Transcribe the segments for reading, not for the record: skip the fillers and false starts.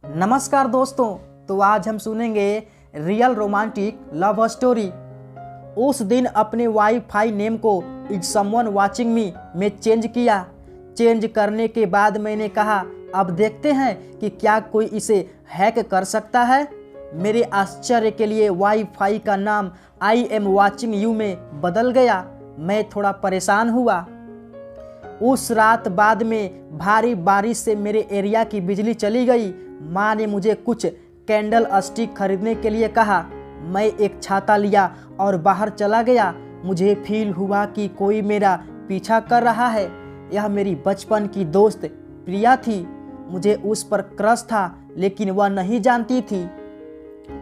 नमस्कार दोस्तों, तो आज हम सुनेंगे रियल रोमांटिक लव स्टोरी। उस दिन अपने वाईफाई नेम को इज समवन वाचिंग मी में चेंज किया। चेंज करने के बाद मैंने कहा अब देखते हैं कि क्या कोई इसे हैक कर सकता है। मेरे आश्चर्य के लिए वाईफाई का नाम आई एम वाचिंग यू में बदल गया। मैं थोड़ा परेशान हुआ। उस रात बाद में भारी बारिश से मेरे एरिया की बिजली चली गई। माँ ने मुझे कुछ कैंडल स्टिक खरीदने के लिए कहा। मैं एक छाता लिया और बाहर चला गया। मुझे फील हुआ कि कोई मेरा पीछा कर रहा है। यह मेरी बचपन की दोस्त प्रिया थी। मुझे उस पर क्रश था, लेकिन वह नहीं जानती थी।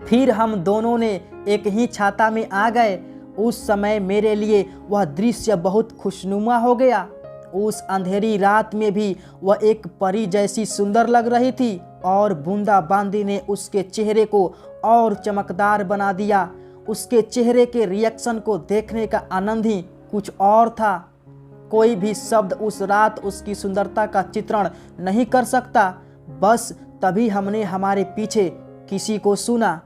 फिर हम दोनों ने एक ही छाता में आ गए। उस समय मेरे लिए वह दृश्य बहुत खुशनुमा हो गया। उस अंधेरी रात में भी वह एक परी जैसी सुंदर लग रही थी और बूंदाबांदी ने उसके चेहरे को और चमकदार बना दिया। उसके चेहरे के रिएक्शन को देखने का आनंद ही कुछ और था। कोई भी शब्द उस रात उसकी सुंदरता का चित्रण नहीं कर सकता। बस तभी हमने हमारे पीछे किसी को सुना।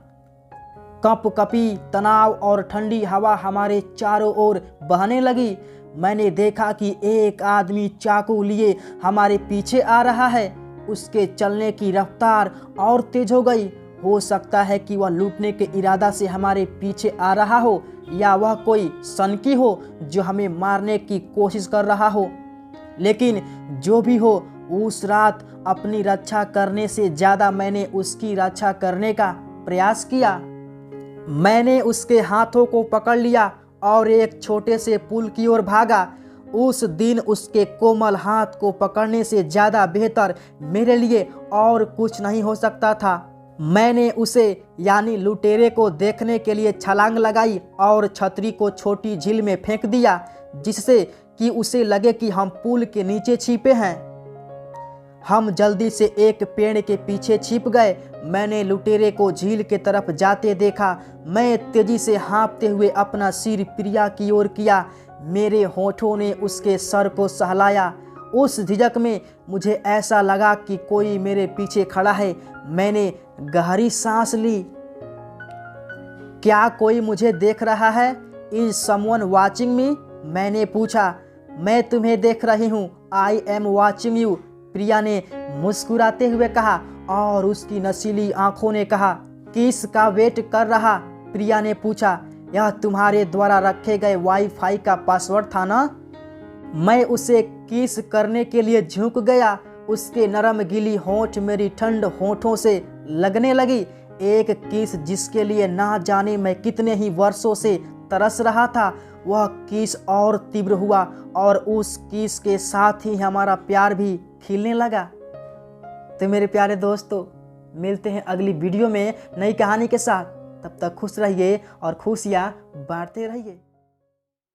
कपकपी तनाव और ठंडी हवा हमारे चारों ओर बहने लगी। मैंने देखा कि एक आदमी चाकू लिए हमारे पीछे आ रहा है। उसके चलने की रफ्तार और तेज हो गई। हो सकता है कि वह लूटने के इरादा से हमारे पीछे आ रहा हो, या वह कोई सनकी हो जो हमें मारने की कोशिश कर रहा हो। लेकिन जो भी हो, उस रात अपनी रक्षा करने से ज़्यादा मैंने उसकी रक्षा करने का प्रयास किया। मैंने उसके हाथों को पकड़ लिया और एक छोटे से पुल की ओर भागा। उस दिन उसके कोमल हाथ को पकड़ने से ज़्यादा बेहतर मेरे लिए और कुछ नहीं हो सकता था। मैंने उसे यानी लुटेरे को देखने के लिए छलांग लगाई और छतरी को छोटी झील में फेंक दिया, जिससे कि उसे लगे कि हम पुल के नीचे छिपे हैं। हम जल्दी से एक पेड़ के पीछे छिप गए। मैंने लुटेरे को झील के तरफ जाते देखा। मैं तेजी से हाँफते हुए अपना सिर प्रिया की ओर किया। मेरे होठों ने उसके सर को सहलाया। उस झिझक में मुझे ऐसा लगा कि कोई मेरे पीछे खड़ा है। मैंने गहरी सांस ली। क्या कोई मुझे देख रहा है? Is someone watching me? मैंने पूछा। मैं तुम्हें देख रही हूँ। आई एम वाचिंग यू, प्रिया ने मुस्कुराते हुए कहा और उसकी नशीली आंखों ने कहा। किस का वेट कर रहा? प्रिया ने पूछा। यह तुम्हारे द्वारा रखे गए वाईफाई का पासवर्ड था ना? मैं उसे किस करने के लिए झुक गया। उसके नरम गीली होंठ मेरी ठंड होंठों से लगने लगी। एक किस जिसके लिए ना जाने मैं कितने ही वर्षों से तरस रहा था। वह किस और तीव्र हुआ और उस किस के साथ ही हमारा प्यार भी खिलने लगा। तो मेरे प्यारे दोस्तों, मिलते हैं अगली वीडियो में नई कहानी के साथ। तब तक खुश रहिए और खुशियाँ बांटते रहिए।